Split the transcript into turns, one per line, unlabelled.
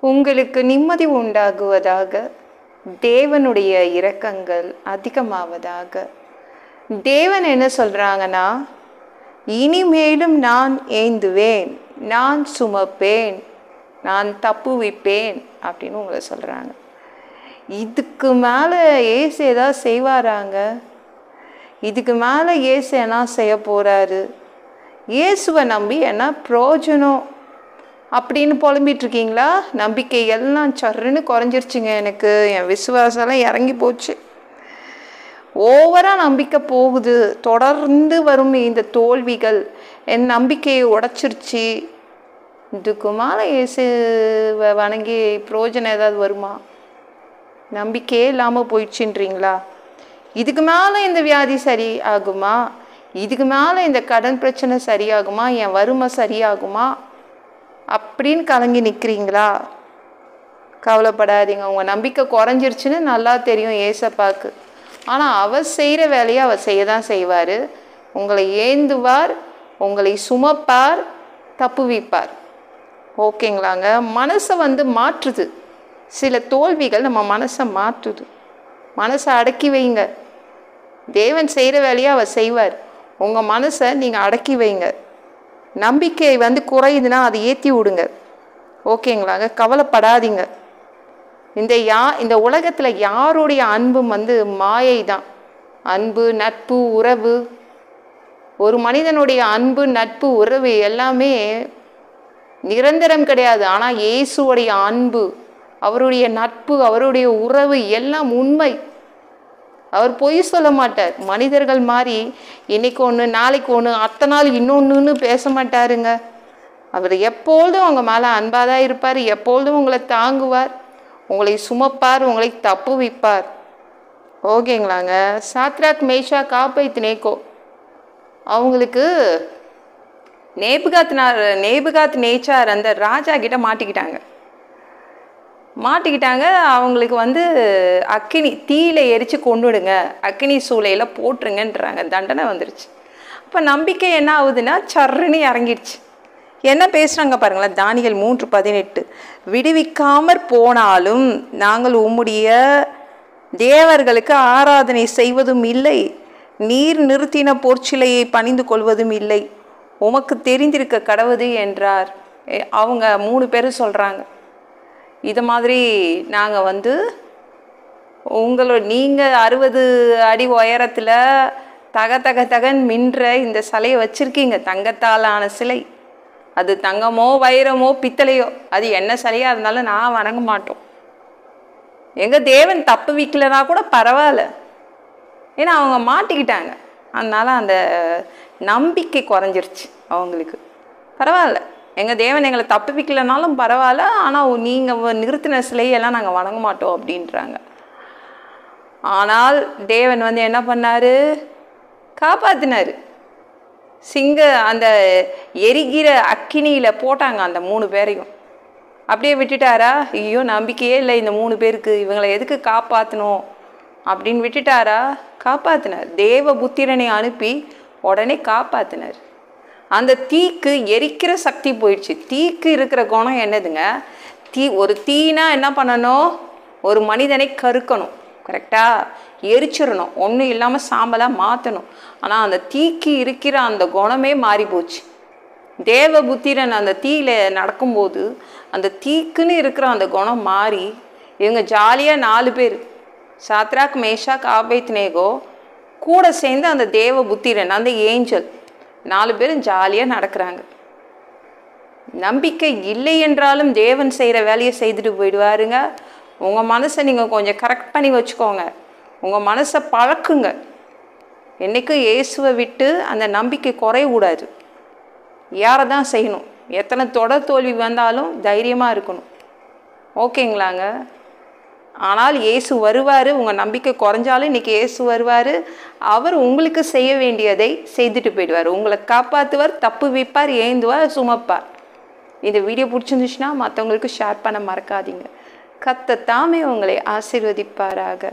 உங்களுக்கு நிம்மதி உண்டாகுவதாக. தேவனுடைய இரக்கங்கள் அதிகமாவதாக. தேவன் என்ன சொல்றாங்கன்னா, இனிமேலும் நான் ஏந்துவேன், நான் சுமப்பேன், நான் தப்புவிப்பேன் அப்படின்னு உங்களை சொல்றாங்க. இதுக்கு மேலே ஏசு ஏதாவது செய்வாராங்க? இதுக்கு மேலே ஏசு என்ன செய்ய போறாரு? இயேசுவை நம்பி என்ன பிரயோஜனம் அப்படின்னு புலம்பிட்டு இருக்கீங்களா? நம்பிக்கை எல்லாம் சர்ன்னு குறைஞ்சிருச்சுங்க. எனக்கு என் விசுவாசம்லாம் இறங்கி போச்சு. ஓவராக நம்பிக்கை போகுது. தொடர்ந்து வரும் இந்த தோல்விகள் என் நம்பிக்கையை உடைச்சிருச்சு. இதுக்கு மேலே இயேசுவை வணங்கி பிரயோஜனம் ஏதாவது வருமா? நம்பிக்கையே இல்லாமல் போயிடுச்சுன்றீங்களா? இதுக்கு மேலே இந்த வியாதி சரி ஆகுமா? இதுக்கு மேலே இந்த கடன் பிரச்சனை சரியாகுமா? என் வறுமை சரியாகுமா அப்படின்னு கலங்கி நிற்கிறீங்களா? கவலைப்படாதீங்க. உங்கள் நம்பிக்கை குறைஞ்சிருச்சுன்னு நல்லா தெரியும் ஏசப்பாக்கு. ஆனால் அவர் செய்கிற வேலையை அவர் செய்ய தான் செய்வார். உங்களை ஏந்துவார், உங்களை சுமப்பார், தப்புவிப்பார். ஓகேங்களாங்க? மனசை மாற்றுது. சில தோல்விகள் நம்ம மனசை மாற்றுது. மனசை அடக்கி வைங்க. தேவன் செய்கிற வேலையை அவர் செய்வார். உங்கள் மனசை நீங்கள் அடக்கி வைங்க. நம்பிக்கை குறையுதுன்னா அதை ஏற்றி விடுங்க. ஓகேங்களாங்க? கவலைப்படாதீங்க. இந்த உலகத்தில் யாருடைய அன்பும் மாயை தான். அன்பு, நட்பு, உறவு, ஒரு மனிதனுடைய அன்பு, நட்பு, உறவு எல்லாமே நிரந்தரம் கிடையாது. ஆனால் இயேசுடைய அன்பு, அவருடைய நட்பு, அவருடைய உறவு எல்லாம் உண்மை. அவர் பொய் சொல்ல மாட்டார். மனிதர்கள் மாதிரி இன்னைக்கு ஒன்று நாளைக்கு ஒன்று அத்தனை நாள் இன்னொன்றுன்னு பேச மாட்டாருங்க. அவர் எப்பொழுதும் அவங்க மேலே அன்பாக தான் இருப்பார். எப்பொழுதும் உங்களை தாங்குவார், உங்களை சுமப்பார், உங்களை தப்புவிப்பார். ஓகேங்களாங்க? சாத்ராக், மேஷாக், ஆபேத்நேகோ அவங்களுக்கு நேபுகாத் நேச்சார் அந்த ராஜா கிட்ட மாட்டிக்கிட்டாங்க. அவங்களுக்கு அக்கினி தீயில எரித்து கொண்டுடுங்க, அக்கினி சூளையில் போட்டுருங்கன்றாங்க. தண்டனை வந்துருச்சு. அப்போ நம்பிக்கை என்ன ஆகுதுன்னா சர்ன்னு இறங்கிடுச்சு. என்ன பேசுகிறாங்க பாருங்களேன். தானியேல் 3:18 விடுவிக்காமற் போனாலும் நாங்கள் உம்முடைய தேவர்களுக்கு ஆராதனை செய்வதும் இல்லை, நீர் நிறுத்தின பொற்சிலையை பணிந்து கொள்வதும் இல்லை, உமக்கு தெரிந்திருக்க கடவுது என்றார். அவங்க 3 பேரும் சொல்கிறாங்க, இது மாதிரி நாங்கள் நீங்கள் 60 அடி உயரத்தில் தகன் மின்ற இந்த சிலையை வச்சுருக்கீங்க, தங்கத்தாலான சிலை. அது தங்கமோ வைரமோ பித்தளையோ அது என்ன சிலையாக இருந்தாலும் நான் வணங்க மாட்டோம். எங்கள் தேவன் தப்பு வைக்கலனா கூட பரவாயில்ல. ஏன்னா அவங்க மாட்டிக்கிட்டாங்க. அதனால் அந்த நம்பிக்கை குறைஞ்சிருச்சு அவங்களுக்கு. பரவாயில்ல, எங்கள் தேவன் எங்களை தப்பு வைக்கலனாலும் பரவாயில்ல, ஆனால் நீங்கள் நிறுத்தின சிலையெல்லாம் நாங்கள் வணங்க மாட்டோம் அப்படின்றாங்க. ஆனால் தேவன் என்ன பண்ணார்? காப்பாற்றினார். அந்த எரிகிற அக்கினியில் போட்டாங்க அந்த 3 பேரையும். அப்படியே விட்டுட்டாரா? ஐயோ நம்பிக்கையே இல்லை இந்த 3 பேருக்கு, இவங்களை எதுக்கு காப்பாற்றணும் அப்படின்னு விட்டுட்டாரா? காப்பாற்றினார். தேவ புத்திரனை அனுப்பி உடனே காப்பாற்றினார். அந்த தீக்கு எரிக்கிற சக்தி போயிடுச்சு. தீக்கு இருக்கிற குணம் என்னதுங்க? ஒரு தீனா என்ன பண்ணணும்? ஒரு மனிதனை கருக்கணும், கரெக்டாக எரிச்சிடணும், ஒன்றும் இல்லாமல் சாம்பலாக மாற்றணும். ஆனால் அந்த தீக்கு இருக்கிற அந்த குணமே மாறி போச்சு. தேவ புத்திரன் அந்த தீயில நடக்கும்போது அந்த தீக்குன்னு இருக்கிற அந்த குணம் மாறி இவங்க ஜாலியாக 4 பேர் சாத்ராக், மேஷாக், ஆபேத்நேகோ கூட சேர்ந்து அந்த தேவ புத்திரன் அந்த ஏஞ்சல் 4 பேரும் ஜாலியாக நடக்கிறாங்க. நம்பிக்கை இல்லை என்றாலும் தேவன் செய்கிற வேலையை செய்துட்டு போயிடுவாருங்க. உங்கள் மனசை நீங்கள் கொஞ்சம் கரெக்ட் பண்ணி வச்சுக்கோங்க. உங்கள் மனசை பழக்குங்க. என்றைக்கும் இயேசுவை விட்டு அந்த நம்பிக்கை குறையக்கூடாது. யாரை தான் செய்யணும்? எத்தனை தொடர் தோல்வி வந்தாலும் தைரியமாக இருக்கணும். ஓகேங்களாங்க? ஆனால் இயேசு வருவார். உங்கள் நம்பிக்கை குறைஞ்சாலும் இன்றைக்கி இயேசு வருவார். அவர் உங்களுக்கு செய்ய வேண்டியதை செய்துட்டு போயிடுவார். உங்களை காப்பாற்றுவார், தப்பு வைப்பார், ஏந்துவார், சுமப்பார். இந்த வீடியோ பிடிச்சிருந்துச்சுன்னா மற்றவங்களுக்கு ஷேர் பண்ண மறக்காதீங்க. கர்த்தர் தாமே உங்களை ஆசீர்வதிப்பாராக.